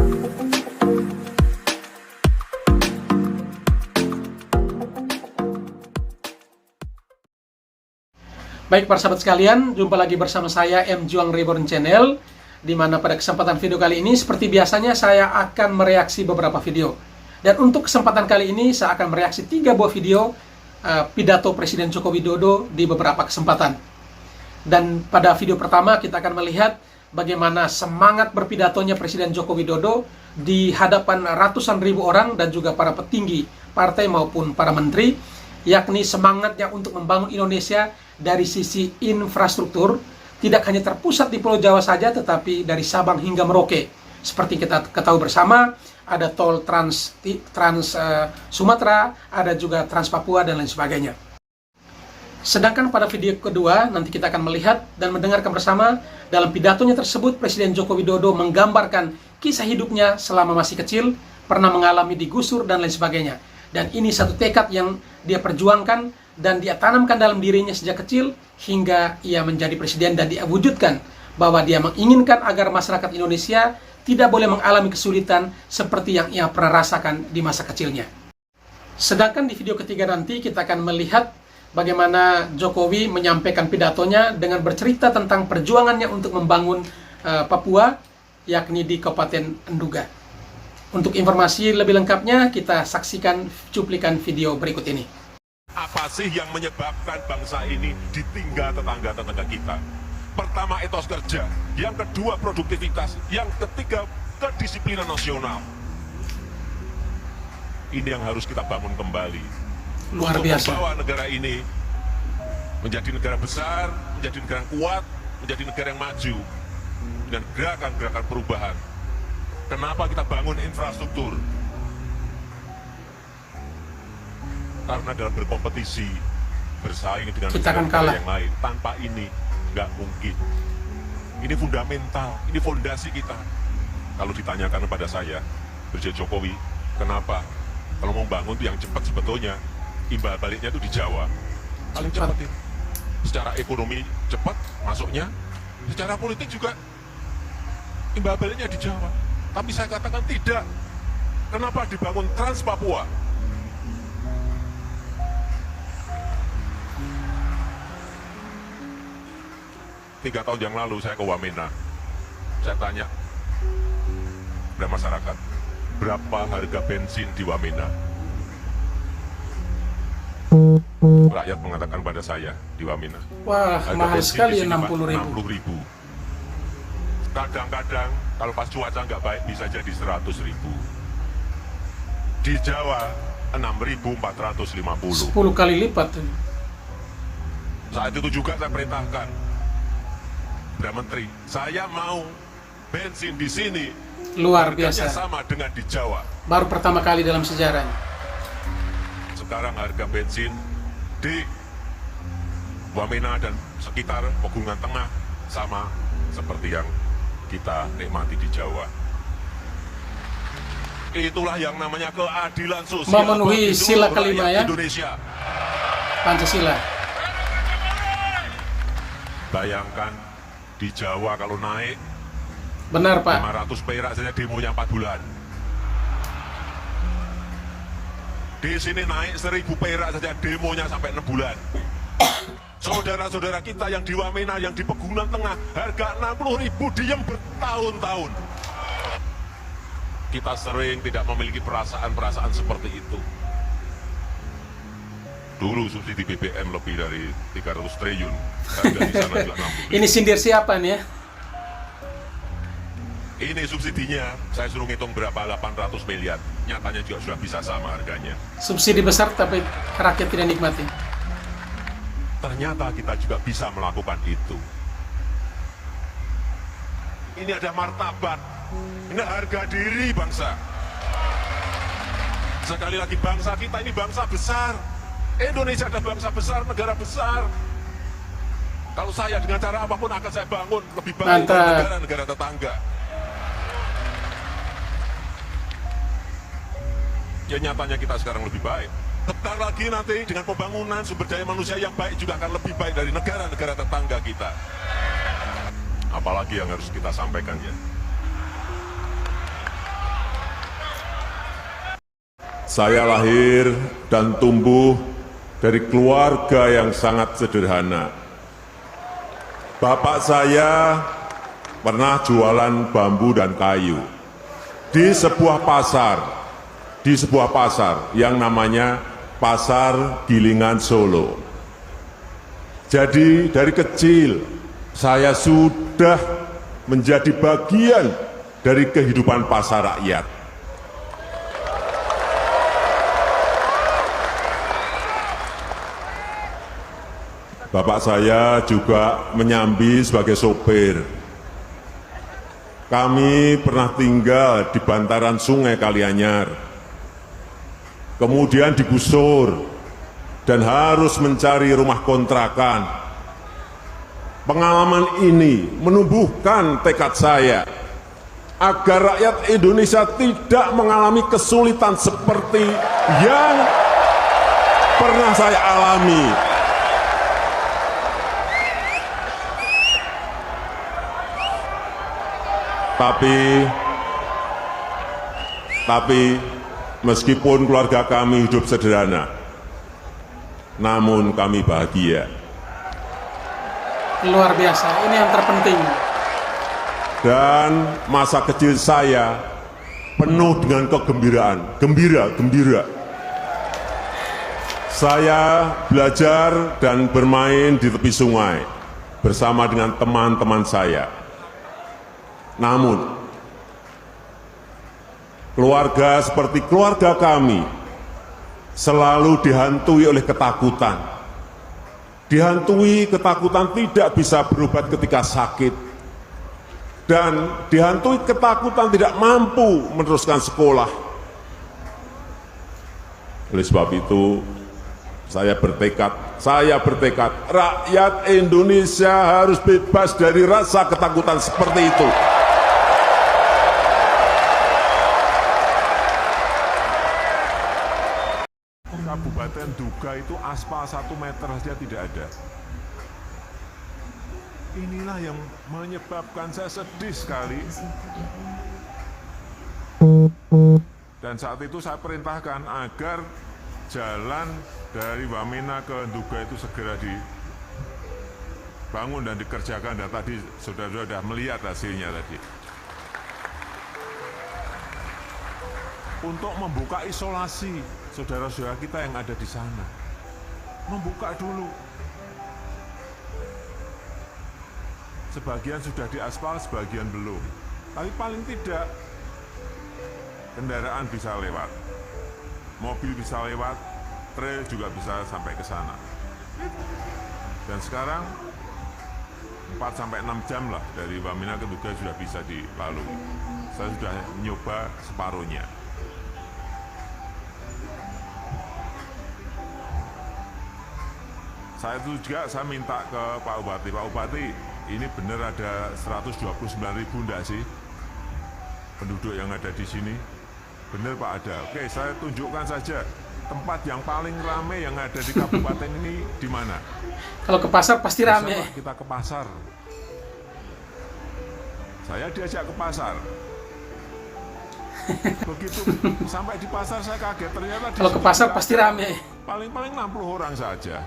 Baik para sahabat sekalian, jumpa lagi bersama saya M. Juang Reborn Channel, di mana pada kesempatan video kali ini seperti biasanya saya akan mereaksi beberapa video. Dan untuk kesempatan kali ini saya akan mereaksi 3 buah video pidato Presiden Joko Widodo di beberapa kesempatan. Dan pada video pertama kita akan melihat bagaimana semangat berpidatonya Presiden Joko Widodo di hadapan ratusan ribu orang dan juga para petinggi partai maupun para menteri, yakni semangatnya untuk membangun Indonesia dari sisi infrastruktur, tidak hanya terpusat di Pulau Jawa saja, tetapi dari Sabang hingga Merauke. Seperti kita ketahui bersama, ada tol Trans Sumatera, ada juga Trans Papua, dan lain sebagainya. Sedangkan pada video kedua, nanti kita akan melihat dan mendengarkan bersama, dalam pidatonya tersebut, Presiden Joko Widodo menggambarkan kisah hidupnya selama masih kecil, pernah mengalami digusur, dan lain sebagainya. Dan ini satu tekad yang dia perjuangkan dan dia tanamkan dalam dirinya sejak kecil hingga ia menjadi presiden, dan dia wujudkan bahwa dia menginginkan agar masyarakat Indonesia tidak boleh mengalami kesulitan seperti yang ia pernah rasakan di masa kecilnya. Sedangkan di video ketiga nanti kita akan melihat bagaimana Jokowi menyampaikan pidatonya dengan bercerita tentang perjuangannya untuk membangun Papua, yakni di Kabupaten Nduga. Untuk informasi lebih lengkapnya kita saksikan cuplikan video berikut ini. Apa sih yang menyebabkan bangsa ini ditinggal tetangga-tetangga kita? Pertama, etos kerja. Yang kedua, produktivitas. Yang ketiga, kedisiplinan nasional. Ini yang harus kita bangun kembali. Luar untuk biasa. membawa negara ini menjadi negara besar, menjadi negara yang kuat, menjadi negara yang maju. Dan gerakan-gerakan perubahan. Kenapa kita bangun infrastruktur? Karena dalam berkompetisi, bersaing dengan kita akan negara kalah yang lain, tanpa ini nggak mungkin. Ini fundamental, ini fondasi kita. Kalau ditanyakan kepada saya, Presiden Jokowi, kenapa kalau mau bangun itu yang cepat sebetulnya, imbal baliknya itu di Jawa. Paling cepat itu. Secara ekonomi cepat masuknya, secara politik juga imbal baliknya di Jawa. Tapi saya katakan tidak. Kenapa dibangun Trans Papua? 3 tahun yang lalu saya ke Wamena, saya tanya kepada masyarakat, berapa harga bensin di Wamena? Rakyat mengatakan pada saya di Wamena, wah, harga mahal bensin sekali, di sini, 60.000. Kadang-kadang kalau pas cuaca nggak baik bisa jadi 100.000. Di Jawa 6.450. 10 kali lipat. Saat itu juga saya perintahkan Perdana Menteri, saya mau bensin di sini Luar biasa. sama dengan di Jawa. Baru pertama kali dalam sejarahnya. Sekarang harga bensin di Wamena dan sekitar Pegunungan Tengah sama seperti yang kita nikmati di Jawa. Itulah yang namanya keadilan sosial. Memenuhi sila kelima ya, Indonesia. Pancasila. Bayangkan di Jawa kalau naik Benar Pak. 500 perak saja demonya 4 bulan. Di sini naik 1000 perak saja demonya sampai 6 bulan. Saudara-saudara kita yang di Wamena, yang di Pegunungan Tengah, harga 60.000 diem bertahun-tahun. Kita sering tidak memiliki perasaan-perasaan seperti itu. Dulu subsidi BBM lebih dari 300 triliun. Harga di sana juga 60.000. Ini sindir siapa nih ya? Ini subsidinya, saya suruh ngitung berapa, 800 miliar. Nyatanya juga sudah bisa sama harganya. Subsidi besar tapi rakyat tidak nikmati. Ternyata kita juga bisa melakukan itu. Ini ada martabat, ini harga diri bangsa. Sekali lagi bangsa kita ini bangsa besar. Indonesia adalah bangsa besar, negara besar. Kalau saya dengan cara apapun akan saya bangun lebih baik dari negara-negara tetangga. Ya nyatanya kita sekarang lebih baik. Sebentar lagi nanti dengan pembangunan sumber daya manusia yang baik juga akan lebih baik dari negara-negara tetangga kita. Apalagi yang harus kita sampaikan ya. Saya lahir dan tumbuh dari keluarga yang sangat sederhana. Bapak saya pernah jualan bambu dan kayu di sebuah pasar yang namanya Pasar Gilingan Solo. Jadi dari kecil saya sudah menjadi bagian dari kehidupan pasar rakyat. Bapak saya juga menyambi sebagai sopir. Kami pernah tinggal di bantaran Sungai Kalianyar, kemudian digusur dan harus mencari rumah kontrakan. Pengalaman ini menumbuhkan tekad saya agar rakyat Indonesia tidak mengalami kesulitan seperti yang pernah saya alami. Tapi meskipun keluarga kami hidup sederhana, namun kami bahagia. Luar biasa, ini yang terpenting. Dan masa kecil saya penuh dengan kegembiraan, gembira. Saya belajar dan bermain di tepi sungai bersama dengan teman-teman saya. Namun, keluarga seperti keluarga kami selalu dihantui oleh ketakutan. Dihantui ketakutan tidak bisa berobat ketika sakit. Dan dihantui ketakutan tidak mampu meneruskan sekolah. Oleh sebab itu, saya bertekad, rakyat Indonesia harus bebas dari rasa ketakutan seperti itu. Kabupaten Duga itu aspal 1 meter saja tidak ada. Inilah yang menyebabkan saya sedih sekali. Dan saat itu saya perintahkan agar jalan dari Wamena ke Duga itu segera dibangun dan dikerjakan. Dan tadi saudara-saudara sudah melihat hasilnya tadi. Untuk membuka isolasi saudara-saudara kita yang ada di sana. Membuka dulu. Sebagian sudah diaspal, sebagian belum. Tapi paling tidak, kendaraan bisa lewat. Mobil bisa lewat, trail juga bisa sampai ke sana. Dan sekarang, 4-6 jam lah dari Wamena ke Duga sudah bisa dilalui. Saya sudah nyoba separuhnya. Saya itu juga saya minta ke Pak Bupati, ini benar ada 129.000 enggak sih penduduk yang ada di sini? Benar Pak ada. Oke, saya tunjukkan saja tempat yang paling ramai yang ada di kabupaten ini di mana? Kalau ke pasar pasti ramai. Kita ke pasar. Saya diajak ke pasar. Begitu sampai di pasar saya kaget, ternyata kalau ke pasar pasti ramai. Paling 60 orang saja.